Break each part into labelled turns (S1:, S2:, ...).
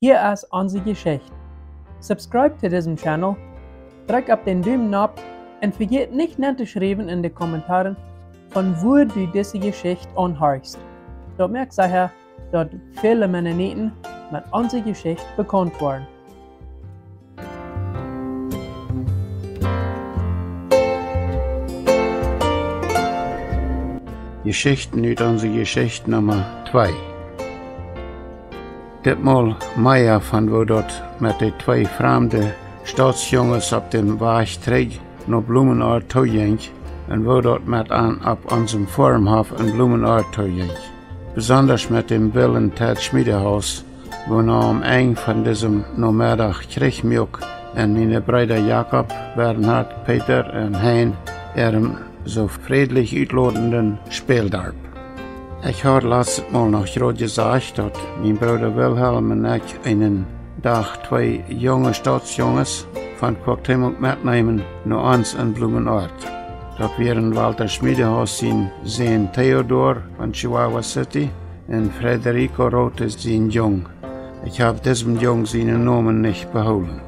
S1: Hier ist unsere Geschichte. Subscribe zu diesem Channel, drück auf den Daumen und vergiss nicht nachzuschreiben in den Kommentaren, von wo du diese Geschichte anhörst. Dort merkt sicher, dass viele Mennoniten mit unserer Geschichte bekannt waren.
S2: Geschichten uit onze Geschichte Nummer 2. Ditmal Meier van wo dort met de twee vreemde staatsjongens op dem Weg terug naar Blumenauer toe ging en wo dort met aan op onze Vormhof in Blumenauer toe ging. Besonders met dem Willen Ted Schmiedehaus, wo am eng von diesem Nomerdach Kriegmjuk en meine Brüder Jakob, Bernhard, Peter en Hein so friedlich uitlodenden Spieldarb. Ich habe letztes Mal noch gerade gesagt, dass mein Bruder Wilhelm und ich einen Tag zwei junge Staatsjunges von Quacktemuk mitnehmen nach uns in Blumenort. Dort wären Walter Schmiedehaus sein Theodor von Chihuahua City und Federico Rote sein Jung. Ich habe diesem Jung seinen Namen nicht behalten.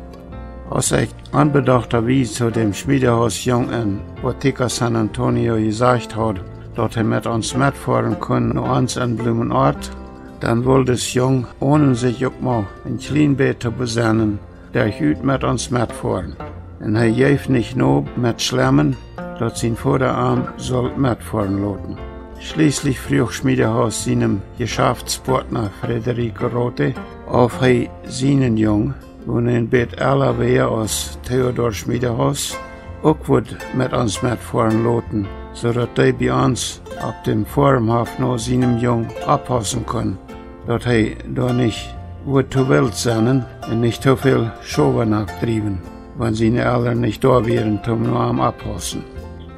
S2: Als ich anbedachterweise zu dem Schmiedehausjung in Botica San Antonio gesagt habe, dass mit uns mitfahren kann nach uns in Blumenort, dann wollte das Jung, ohne sich auch mal ein klein bisschen zu besinnen, der heute mit uns mitfahren. Und er gab nicht nur mit Schlemmen, dass sein Vorderarm soll mitfahren lassen. Schließlich frug Schmiedehaus seinem Geschäftspartner Federico Rote, auf seinen Jung, wo ein bisschen älter wäre als Theodor Schmiedehaus, auch wird mit uns mitfahren lassen, sodass er bei uns auf dem Vormhof noch seinem Jung abpassen kann, dass er da nicht wird zu wild sein und nicht zu viel Schober nachtrieben, wenn seine Eltern nicht da wären, zum nur am abpassen.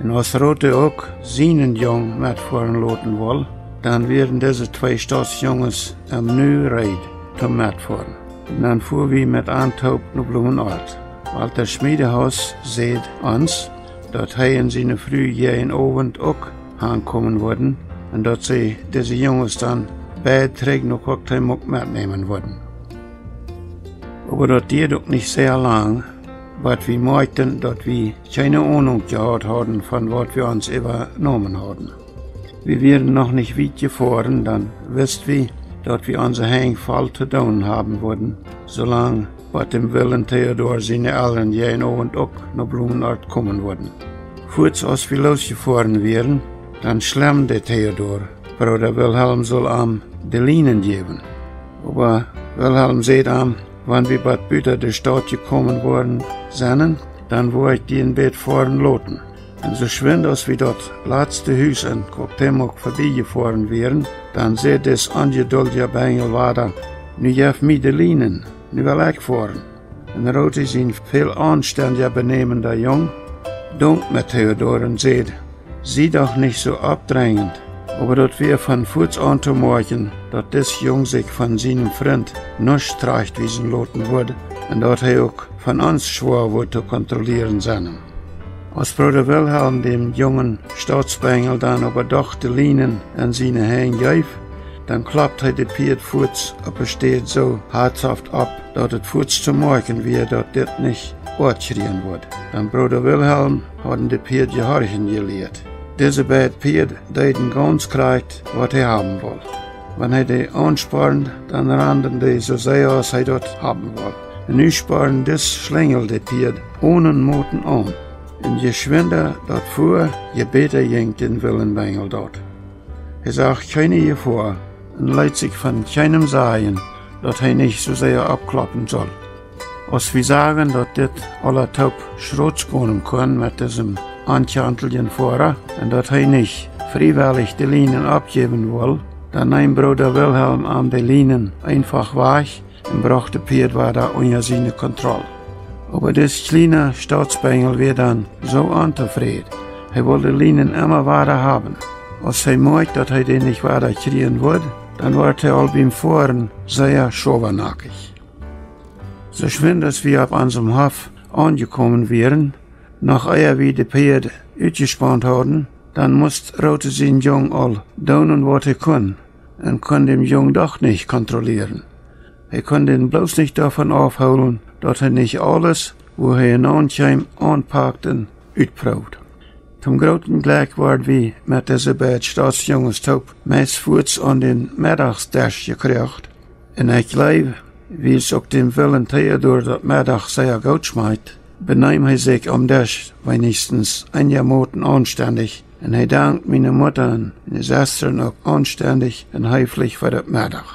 S2: Und als Rote auch seinen Jung mitfahren lassen will, dann werden diese zwei Staatsjunges am Nü-Reid zum Mitfahren. Und dann fuhren wir mit Antaub nach Blumenort. Walter Schmiedehaus sieht uns, dass er in seine frühjährigen Abend auch ankommen würden und dass sie diese Jungs dann beide Träger nach Quacktemuk mitnehmen würden. Aber das geht auch nicht sehr lang, weil wir merkten, dass wir keine Ahnung gehabt hatten, von was wir uns übernommen hatten. Wir wären noch nicht weit gefahren, dann wisst wir, dass wir unser Fall zu tun haben würden, solange bei dem Willen Theodor seine Eltern jeden Abend auch nach Blumenort kommen würden. Kurz als wir losgefahren wären, dann schlemmte Theodor, Bruder Wilhelm soll am die Linen geben. Aber Wilhelm sagt am, wenn wir bei Büter der Stadt gekommen worden sind, dann wo ich die in Bett fahren lassen. Und so schwind als wir dort letzte Haus in Quacktemuk vorbeigefahren wären, dann seht das ungeduldige Bengel weiter, nu gef mir die Linen, nu will ich fahren. Und Rote ist ein viel anständiger benehmender Jung, dankt mit Theodor und sagt, sieh doch nicht so abdrängend, aber dort wir von Fuß an zu morgen, dass das Jung sich von seinem Freund nicht zurechtweisen lassen würde und dass er auch von uns schwor wird zu kontrollieren sein. Als Bruder Wilhelm dem jungen Staatsbengel dann aber doch die Linen an seine Hände gab, dann klappt er die Pferdfuß, aber steht so herzhaft ab, dass das Fuß zu morgen wird, dass das nicht fortschreien wird. Dann Bruder Wilhelm hatten die Pferd gehorchen gelehrt. Diese beiden Pferde deden ganz kriegt, was er haben will. Wenn er die ansparen, dann rannten die so sehr, als er dort haben will. Und nu sparen das schlängelte Pferd ohne Moten an. Und je schwinder dort fuhr, je beter ging den Willenbengel dort. Er sagt keine Gefahr und lässt sich von keinem sagen, dass er nicht so sehr abklappen soll. Als wir sagen, dass das aller Taub Schrotz kommen kann mit diesem anchanteligen Fahrer und dass er nicht freiwillig die Linen abgeben will, dann nimmt Bruder Wilhelm an die Linen einfach weg und brachte Pferd weiter unter seine Kontrolle. Aber das kleine Staatsbengel wird dann so unzufrieden. Er wollte die Linen immer weiter haben. Als er merkt, dass er den nicht weiter kriegen wird, dann wird er all beim Fahren sehr schobernackig. So schwind, dass wir auf unserem Hof angekommen wären, nach ehe wir die Pferde ausgespannt hatten, dann musste Rote sein Jung all tun, was er kann, und kann dem Jung doch nicht kontrollieren. Er konnte ihn bloß nicht davon aufholen, dass er nicht alles, wo er in aankwam, aanpakt en uitproeft. Zum groten Glück waren wir mit dieser beiden Staatsjongens top meist voorts aan den middagsdash gekriegt. En ik glaube, wie es auch dem Willen Theodor dat middag sehr gut schmeidt, benahm er sich am Dash wenigstens ein Jahr Moten anständig. En hij dankt meine Mutter und meine Schwestern auch anständig und höflich für das Mittag.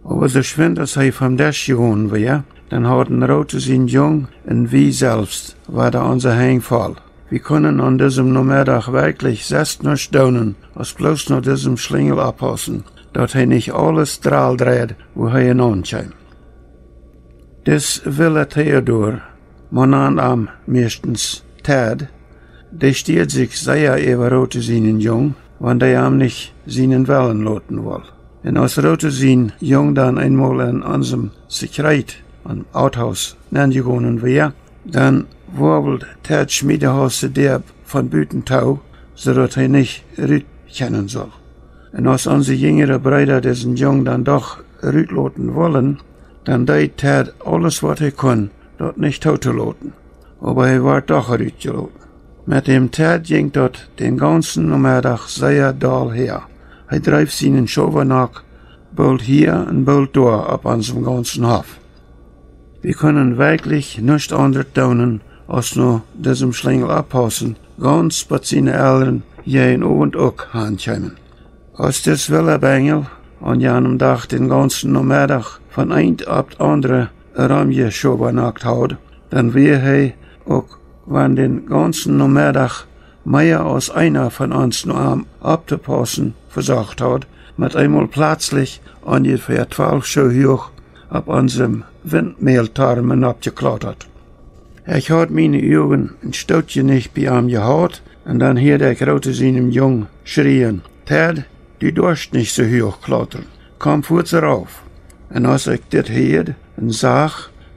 S2: Aber so schwind, als er vom Dash gewohnt war, dann hatten Rote sein Jung und wir selbst war da unser Heimfall. Wir können an diesem Nachmittag wirklich selbst nur staunen, als bloß nur diesem Schlingel abpassen, dass er nicht alles drahl dreht, wo er hinankommt. Das will Theodor, man nennt am meistens Ted, der steht sich sehr über Rote seinen Jung, wenn der am nicht seinen Wellen loten will. Und als Rote sein Jung dann einmal in unserem Sekret, am Outhaus, gegangen wäre, dann wobbelt Ted Schmiedehaus der von Bütentau, so dass er nicht Rüt kennen soll. Und als unsere jüngere Brüder diesen Jung dann doch Rüt loten wollen, dann deed Ted alles, was er kann, dort nicht tot zu loten. Aber er war doch Rüt geloten. Mit dem Ted ging dort den ganzen Nachmittag sehr doll her. Er dreif seinen Schobernack, bald hier und bald dort ab unserem ganzen Hof. Wir können wirklich nichts anderes tun, als nur diesem Schlingel abpassen, ganz bei seinen Eltern jeden Abend auch heimkommen. Als das Willebengel an jenem Tag den ganzen Nachmittag von ein ab andere rumgeschobernackt hat, dann wäre er auch, wenn den ganzen Nachmittag mehr als einer von uns nur abzupassen versucht hat, mit einmal plötzlich ungefähr 12 Schuhe hoch ab unserem Windmehltarmen abgeklattert. Ich hatte meine Augen ein Stoutchen nicht bei ihm gehabt, und dann hörte ich Rote seinem Jung schreien: Ted, du darfst nicht so hoch klettern, komm kurz rauf. Und als ich das hörte und sah,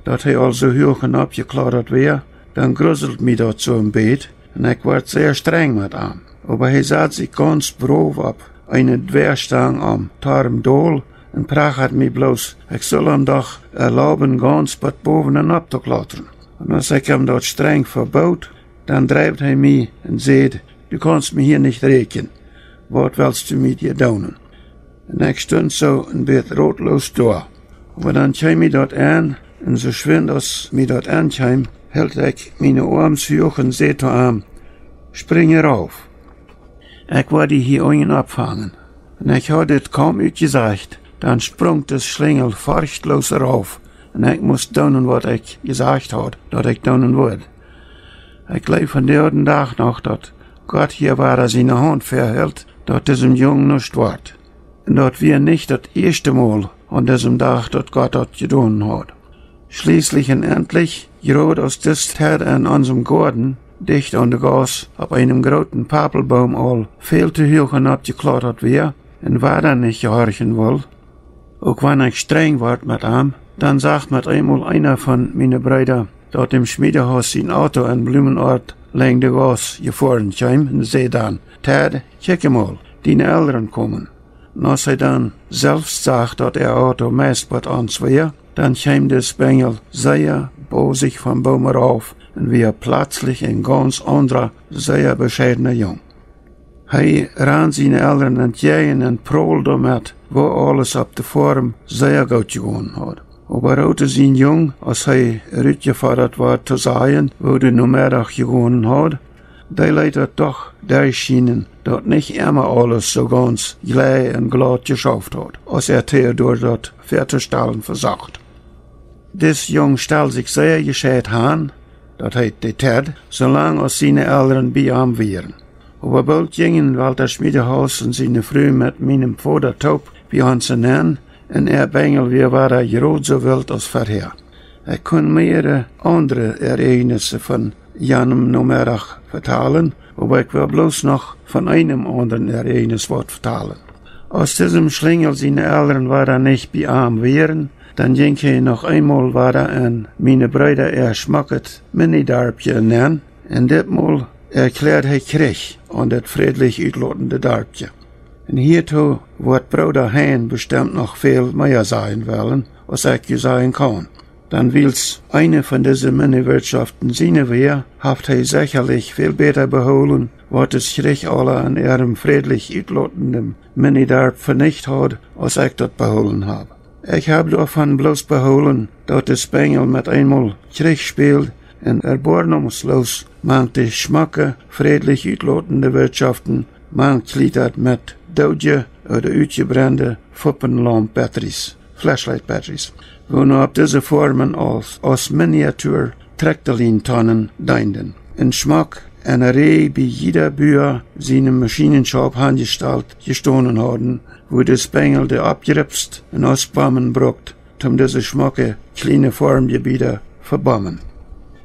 S2: dass er also hoch und abgeklettert wäre, dann gruselt mich das so im Bett, und ich war sehr streng mit ihm. Aber er sah sich ganz brav ab, eine Dwerstang am Tarmdol, und prachert mich bloß, ich soll ihm doch erlauben, ganz bis boven und abzuklettern. Und als ich ihm dort streng verbot, dann treibt er mich und sagt: Du kannst mich hier nicht reken. Was willst du mit dir tun? Und ich stund so ein bisschen rotlos da. Aber dann kam ich dort an, und so schwind als mich dort ankam, hält ich meine Arme hoch und sagte zu ihm: Spring rauf. Ich wollte hier unten abfangen. Und ich hatte es kaum gesagt, dann sprang das Schlingel furchtlos rauf. Und ich musste tun, was ich gesagt hatte, dass ich tun würde. Ich glaube von dem Tag noch, dass Gott hier war, seine Hand verhält, dass diesem Jungen nichts wird. Und dass wir nicht das erste Mal an diesem Tag, dass Gott das getan hat. Schließlich und endlich, gerade aus dieser Zeit in unserem Garten, dicht an der Gas, auf einem großen Pappelbaum all, viel zu hoch und abgeklettert wäre, und war dann nicht gehorchen will. Auch wenn ich streng war mit ihm, dann sagt mit einmal einer von meinen Brüdern, dort im Schmiedehaus sein Auto in Blumenort längs der Gas gefahren kam, und zei dann: Ted, kick mal, deine Eltern kommen. Und als er dann selbst sagt, dass er Auto meist bei uns war, dann kam das Bengel sehr bosig vom Baum rauf und wir plötzlich ein ganz anderer, sehr bescheidener Jung. Er ran seine Eltern entgegen und prahlte damit, wo alles auf der Form sehr gut gegangen hat. Aber Rote sein Jung, als er rückgefordert war zu sagen, wo der Nachmittag gegangen hat, der leidet doch der schienen, dass nicht immer alles so ganz gleich und glatt geschafft hat, als er Theodor dort fertigstellen versucht. Das Jung stellt sich sehr gescheit an, das heißt der Ted, solange als seine Eltern bei ihm wären. Aber bald gingen Walter Schmiedehaus und seine Frau mit meinem Vater taub bei uns hinein, und Bengel, wir waren gerade so wild als vorher. Ich kann mehrere andere Ereignisse von jenem Nachmittag vertellen, aber ich will bloß noch von einem anderen Ereignis was vertellen. Aus diesem Schlingel seine Eltern waren nicht bei ihm wären, dann ging er noch einmal weiter an meine Brüder erschmacket Mini-Darbje hinein, und ditmal erklärt er Krieg an das friedlich uitlotende Darbje. Und hiertoe wird Bruder Hein bestimmt noch viel mehr sein wollen, was ich sagen kann. Dann wils eine von diesen Männerwirtschaften seine wir, haft er sicherlich viel besser beholen, wat es Schreck alle an ihrem friedlich utlotenden Männerdarb vernicht hat, als ich dort beholen habe. Ich habe davon bloß beholen, dass der Spengel mit einmal Krieg spielt und erbarmungslos manche schmacke, friedlich utlotende Wirtschaften mangliedert mit Doge oder uitgebrande Fuppenlamp-Batteries, Flashlight-Batteries, wo nur auf diese Formen als Miniatur Traktolintonnen dienen. In Schmack eine Reihe bei jeder Bühr seine Maschinenshop handgestalt gestohlen haben, wo der Spengel der abgeripst und ausbammen brucht, um diese schmacke kleine Formgebiete verbammen.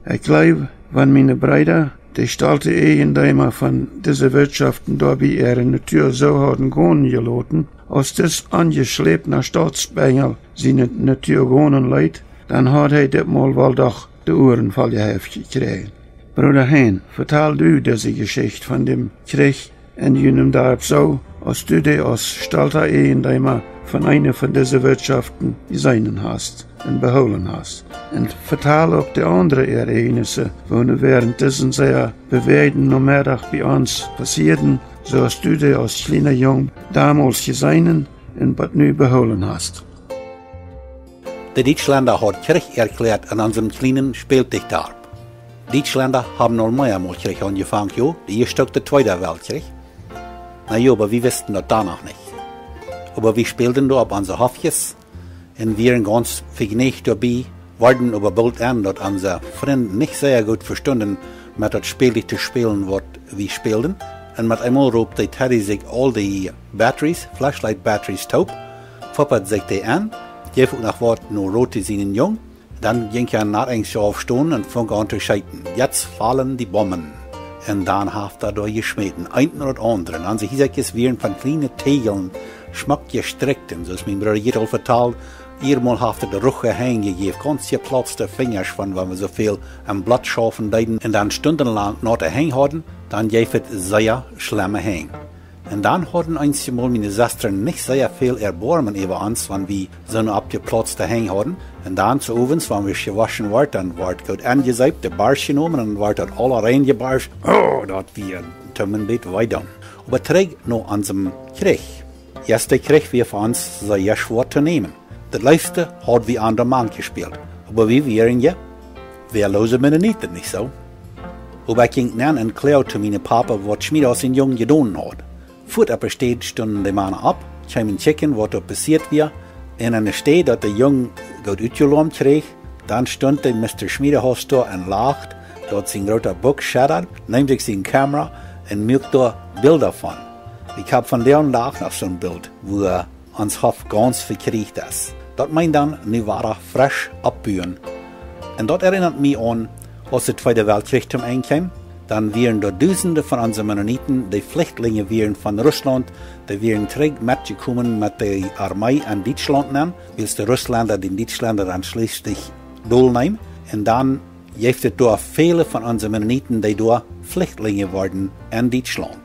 S2: Ich glaube, wenn meine Brüder die stalte Eigentümer von diese Wirtschaften da bei ihrer Natur so haben gehen gelassen, als das angeschleppt nach Staatsspengel seine Natur gehen leid, dann hat er das mal wohl doch die Ohren voll gekriegt. Bruder Hein, vertel du diese Geschichte von dem Krieg in jenem Dorf so, als du die als stolzer Eigentümer von einer von diesen Wirtschaften gesehen hast und beholen hast. Und vertel auch die anderen Ereignisse, die während diesen sehr bewegten Nachmittag bei uns passierten, so als du die als kleiner Jung damals gesehen und was nu beholen hast.
S3: Die Deutschländer hat Krieg erklärt an unserem kleinen Spieltischdarb. Deutschländer haben noch mehrmals Krieg angefangen, jo, die erste der Zweite Weltkrieg. Na ja, aber wir wussten das danach nicht. Aber wir spielten da auf unsere Hofjes und wir waren ganz vergnügt dabei, waren aber bald an, dass unsere Freunde nicht sehr gut verstanden, mit das Spiel zu spielen, was wir spielten. Und mit einmal robte Teddy sich all die Batteries, Flashlight-Batteries taub, foppert sich die an, gab auch nach Wort nur rote seinen Jung, dann ging er nach einem aufstehen und fing an zu scheiten. Jetzt fallen die Bomben. Und dann hat er da geschmeten, einen oder anderen. Und sie hieß es wie von kleinen Tegeln, schmack gestreckt. Und so ist mein Bruder Jedel vertalt, Iermal hat er de Ruche heingegeben, ganz geplatzte Fingers von, wenn wir so viel am Blatt schaffen deiden. Und dann stundenlang noch der Hang hatten, dann gab es sehr schlimme Hang. Und dann hatten einmal meine Schwestern nicht sehr viel Erbarmen über uns, wenn wir so eine abgeplatzte Hang hatten. Und dann zu Ovens, wenn wir gewaschen wurden, dann wird gut angeseibt, der Barsch genommen und wird dort alle reingebarscht. Oh, das wir ein bisschen weiter. Aber trägt noch an dem Krieg. Jetzt der Krieg wir für uns sehr schwer zu nehmen. Das letzte hat wie an der Mann gespielt. Aber wir wären ja wehrlose Mennoniten, nicht so? Aber ich ging dann und klärte meinem Papa, was Schmied aus den Jungen getan hat. Vor der Steht stunden die Männer ab, kamen checken, was da passiert war. In einer Steht, dass der Junge gut ausgelohnt krieg, dann stund der Mr. Schmiedehaus da und lacht, dort sein roter Buch schattert, nimmt sich seine Kamera und macht da Bilder von. Ich hab von der Tag noch so ein Bild, wo er ans Hof ganz verkriegt ist. Das meint dann, nu war er frisch abbühen. Und das erinnert mich an, als der Zweite Weltkrieg zum Einkam, dann wären da Tausende von unseren Mennoniten, die Flüchtlinge wären von Russland, die wären Krieg mitgekommen mit der Armee an Deutschland nehmen, weil die Russländer den Deutschländer dann schließlich durchnehmen. Und dann gibt es da viele von unseren Mennoniten, die da Flüchtlinge wurden in Deutschland.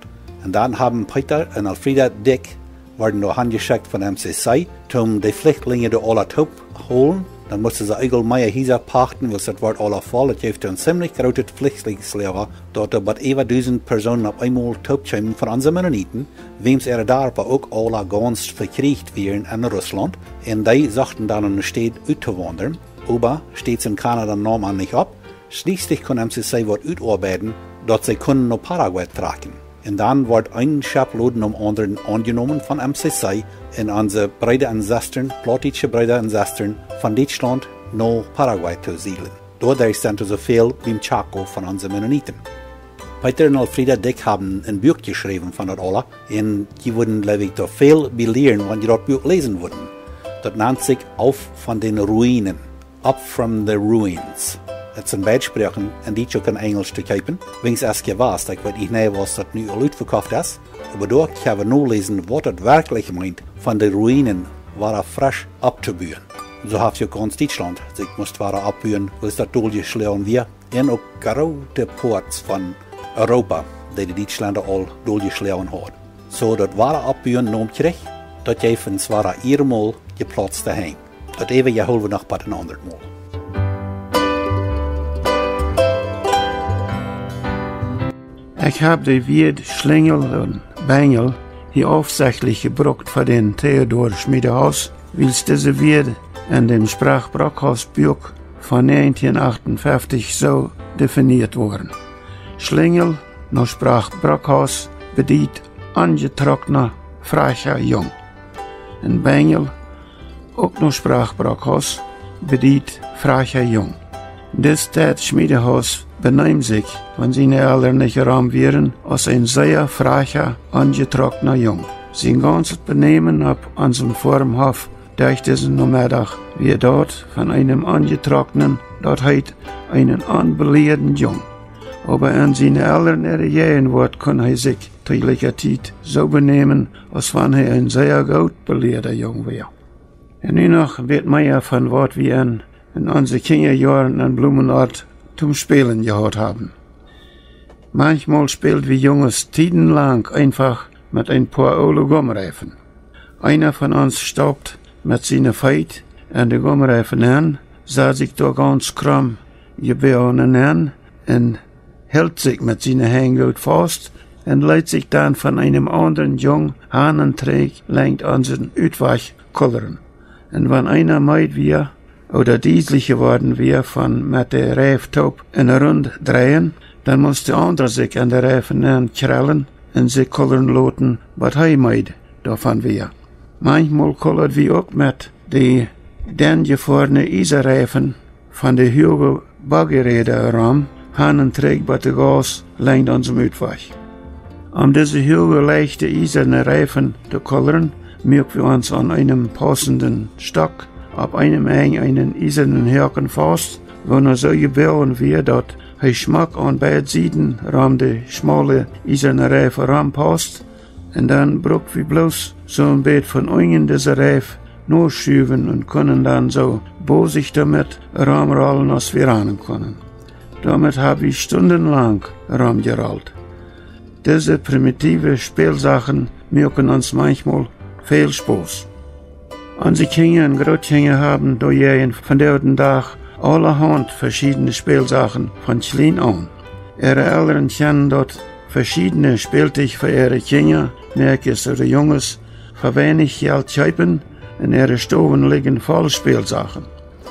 S3: Und dann haben Peter und Alfreda Dick werden da handgeschickt von MCC, um die Flüchtlinge da alle taub holen. Dann mussten sie allgemein hier pachten, weil das wird alle voll. Das gibt ein ziemlich großes Flüchtlingslager. Dort aber über 1000 Personen auf einmal taub kommen von unseren Mennoniten, wem es da aber auch alle ganz verkriegt werden in Russland. Und die sagten dann in der Stadt auszuwandern. Aber steht es in Kanada normal nicht ab. Schließlich kann MCC was ausarbeiten, dass sie können nach Paraguay tragen. Und dann wird ein Schaploden um anderen angenommen von MCC und unsere Brüder und Schwestern, plattische Brüder und Schwestern von Deutschland nach Paraguay zu siedeln. Dort sind so viel wie im Chaco von unseren Mennoniten. Peter und Alfreda Dick haben ein Buch geschrieben von dort alle und die würden, glaube ich, da viel belehren, wenn die dort Buch lesen würden. Das nennt sich Auf von den Ruinen, Up from the Ruins. Das sind Beitsprachen, und die auch in Englisch zu kaufen. Wenn es erst gewusst, ich weiß nicht, was das nu ausverkauft ist. Aber dort können wir nur lesen, was das wirklich meint, von den Ruinen war frisch abzubühen. So hat ja ganz Deutschland sich musste abbühen, weil es das durchgeschlagen wird. Und auch große Ports von Europa, die die Deutschländer all durchgeschlagen haben. So, das war abbühen nach dem Krieg, das jedenfalls war einmal geplatzt daheim. Tot even je holen we nog bij een ander Mal.
S2: Ich habe die Wort Schlingel und Bengel hier aufsächlich gebraucht für den Theodor Schmiedehaus, weil diese Wort in dem Sprachbrockhausbuch von 1958 so definiert worden. Schlingel nach Sprachbrockhaus bedient angetrockener, frecher Jung. Und Bengel, auch nach Sprachbrockhaus, bedient frecher Jung. Das Schmiedehaus benimmt sich, wenn seine Eltern nicht Raum wären, als ein sehr frecher, angetrockener Jung. Sein ganzes Benehmen ab unserem Formhof durch diesen Nachmittag wie dort von einem angetrockneten, dort heit einen anbelehrten Jung. Aber an seine Eltern ergehen wird, kann er sich teiliger Zeit so benehmen, als wenn er ein sehr gut belehrter Jung wäre. Und nun noch wird mehr von was wir in unseren Kinderjahren an Blumenort zum Spielen gehabt haben. Manchmal spielt wir Junges tiedenlang einfach mit ein paar Ole Gumreifen. Einer von uns staubt mit seiner Feit an die Gumreifen an, sah sich da ganz krumm geboren an und hält sich mit seiner Hände gut fest und leitet sich dann von einem anderen Jung Hahnenträg lenkt an den Utwach kullern. Und wenn einer meid wir oder dieslich geworden wäre von mit der Reiftaub in der Rund drehen, dann muss der andere sich an der Reifen krallen und sich kullern loten, was er meid davon wäre. Manchmal kullert wir auch mit die dann gefahrene Iserreifen von der Hügel Baggeräder rum, Hannen trägt bei der Gas längt an zum Utwach. Diese Hügel leichte eiserne Reifen zu kullern, mögen wir uns an einem passenden Stock ab einem Eng einen eisernen Haken fast, wenn er so gebaut wird, dass er Schmack an beiden Seiten ram die schmale eiserne Reife ranpasst, und dann braucht wir bloß so ein Bett von einen dieser Reife nur schüben und können dann so bosig damit ramrollen, als wir ran können. Damit habe ich stundenlang ramgerollt. Diese primitive Spielsachen mögen uns manchmal viel Spaß. Unsere Kinder und Großkinder haben durch von dem Tag allerhand verschiedene Spielsachen von klein an. Ihre Eltern kennen dort verschiedene Spieltisch für ihre Kinder, Mädchen oder Jungs, für wenig Geld kaufen, in ihre Stoven liegen voll Spielsachen.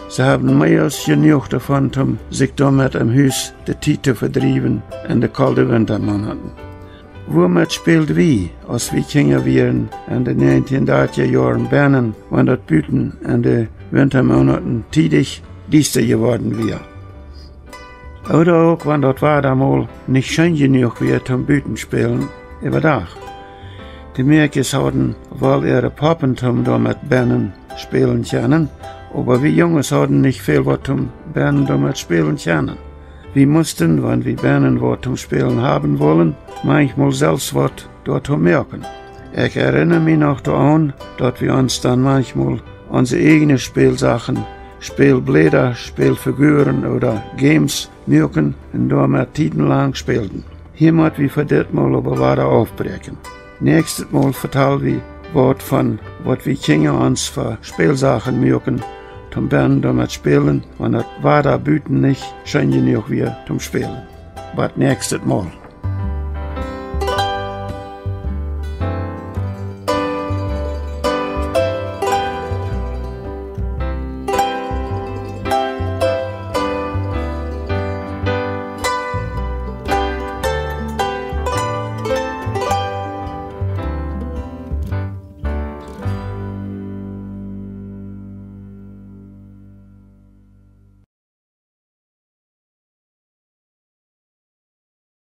S2: Sie haben mehr als genug davon, um sich damit im Haus die Zeit zu verdrieben in den kalten Wintermonaten. Womit spielt wie, als wir Kinder wären in den 1930er Jahren Bernen, wenn das Büten in den Wintermonaten tidig düster geworden wäre. Oder auch, wenn das war damals nicht schön genug wäre zum Büten spielen, überdach. Die Mädchen hatten wohl ihre Papentum damit Bernen spielen können, aber wir Jungs hatten nicht viel was zum Bernen damit spielen können. Wir mussten, wenn wir Bernen was zum Spielen haben wollen, manchmal selbst was dort merken. Ich erinnere mich noch daran, dass wir uns dann manchmal unsere eigenen Spielsachen, Spielblätter, Spielfiguren oder Games merken und damit tiedenlang spielten. Hier müssen wir für das Mal aber weiter aufbrechen. Nächstes Mal vertellen wir was von, was wir Kinder uns für Spielsachen merken, zum Bernen damit spielen, wenn das weiter Büten nicht schön genug wird zum Spielen. Aber nächstes Mal.